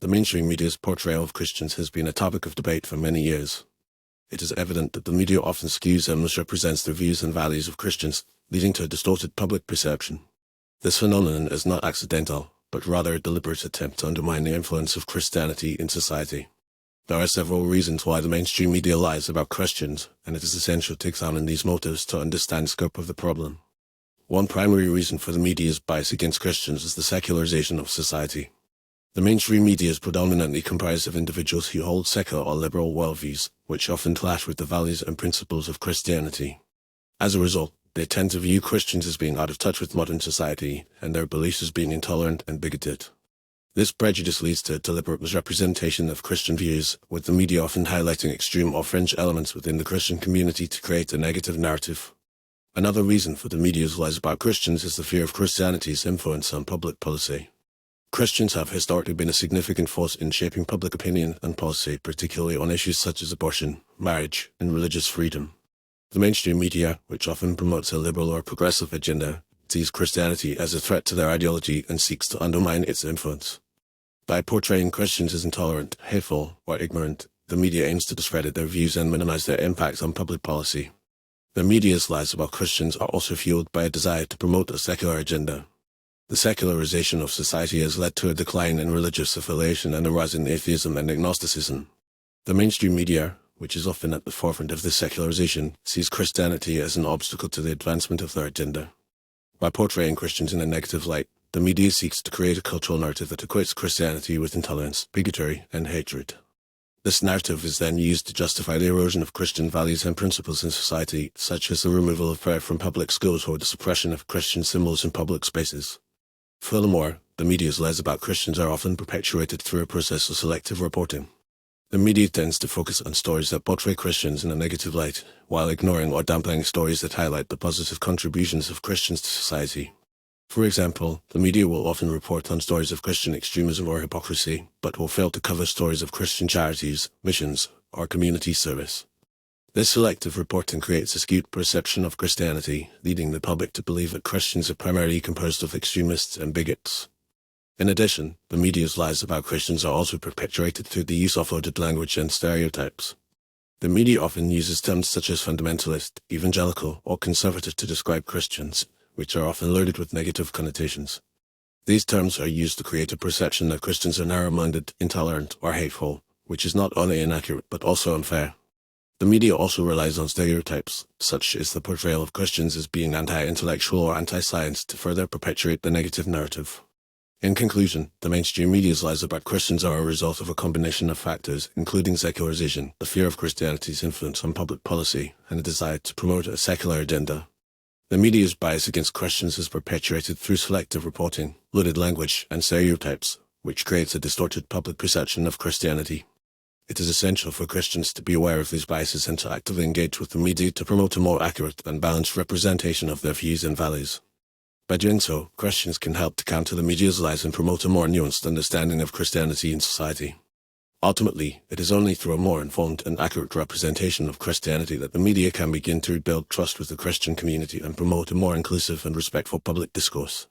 The mainstream media's portrayal of Christians has been a topic of debate for many years. It is evident that the media often skews and misrepresents the views and values of Christians, leading to a distorted public perception. This phenomenon is not accidental, but rather a deliberate attempt to undermine the influence of Christianity in society. There are several reasons why the mainstream media lies about Christians, and it is essential to examine these motives to understand the scope of the problem. One primary reason for the media's bias against Christians is the secularization of society. The mainstream media is predominantly comprised of individuals who hold secular or liberal worldviews, which often clash with the values and principles of Christianity. As a result, they tend to view Christians as being out of touch with modern society, and their beliefs as being intolerant and bigoted. This prejudice leads to a deliberate misrepresentation of Christian views, with the media often highlighting extreme or fringe elements within the Christian community to create a negative narrative. Another reason for the media's lies about Christians is the fear of Christianity's influence on public policy. Christians have historically been a significant force in shaping public opinion and policy, particularly on issues such as abortion, marriage, and religious freedom. The mainstream media, which often promotes a liberal or progressive agenda, sees Christianity as a threat to their ideology and seeks to undermine its influence. By portraying Christians as intolerant, hateful, or ignorant, the media aims to discredit their views and minimize their impact on public policy. The media's lies about Christians are also fueled by a desire to promote a secular agenda. The secularization of society has led to a decline in religious affiliation and a rise in atheism and agnosticism. The mainstream media, which is often at the forefront of this secularization, sees Christianity as an obstacle to the advancement of their agenda. By portraying Christians in a negative light, the media seeks to create a cultural narrative that equates Christianity with intolerance, bigotry, and hatred. This narrative is then used to justify the erosion of Christian values and principles in society, such as the removal of prayer from public schools or the suppression of Christian symbols in public spaces. Furthermore, the media's lies about Christians are often perpetuated through a process of selective reporting. The media tends to focus on stories that portray Christians in a negative light, while ignoring or downplaying stories that highlight the positive contributions of Christians to society. For example, the media will often report on stories of Christian extremism or hypocrisy, but will fail to cover stories of Christian charities, missions, or community service. This selective reporting creates a skewed perception of Christianity, leading the public to believe that Christians are primarily composed of extremists and bigots. In addition, the media's lies about Christians are also perpetuated through the use of loaded language and stereotypes. The media often uses terms such as fundamentalist, evangelical, or conservative to describe Christians, which are often loaded with negative connotations. These terms are used to create a perception that Christians are narrow-minded, intolerant, or hateful, which is not only inaccurate but also unfair. The media also relies on stereotypes, such as the portrayal of Christians as being anti-intellectual or anti-science, to further perpetuate the negative narrative. In conclusion, the mainstream media's lies about Christians are a result of a combination of factors, including secularization, the fear of Christianity's influence on public policy, and a desire to promote a secular agenda. The media's bias against Christians is perpetuated through selective reporting, loaded language, and stereotypes, which creates a distorted public perception of Christianity. It is essential for Christians to be aware of these biases and to actively engage with the media to promote a more accurate and balanced representation of their views and values. By doing so, Christians can help to counter the media's lies and promote a more nuanced understanding of Christianity in society. Ultimately, it is only through a more informed and accurate representation of Christianity that the media can begin to rebuild trust with the Christian community and promote a more inclusive and respectful public discourse.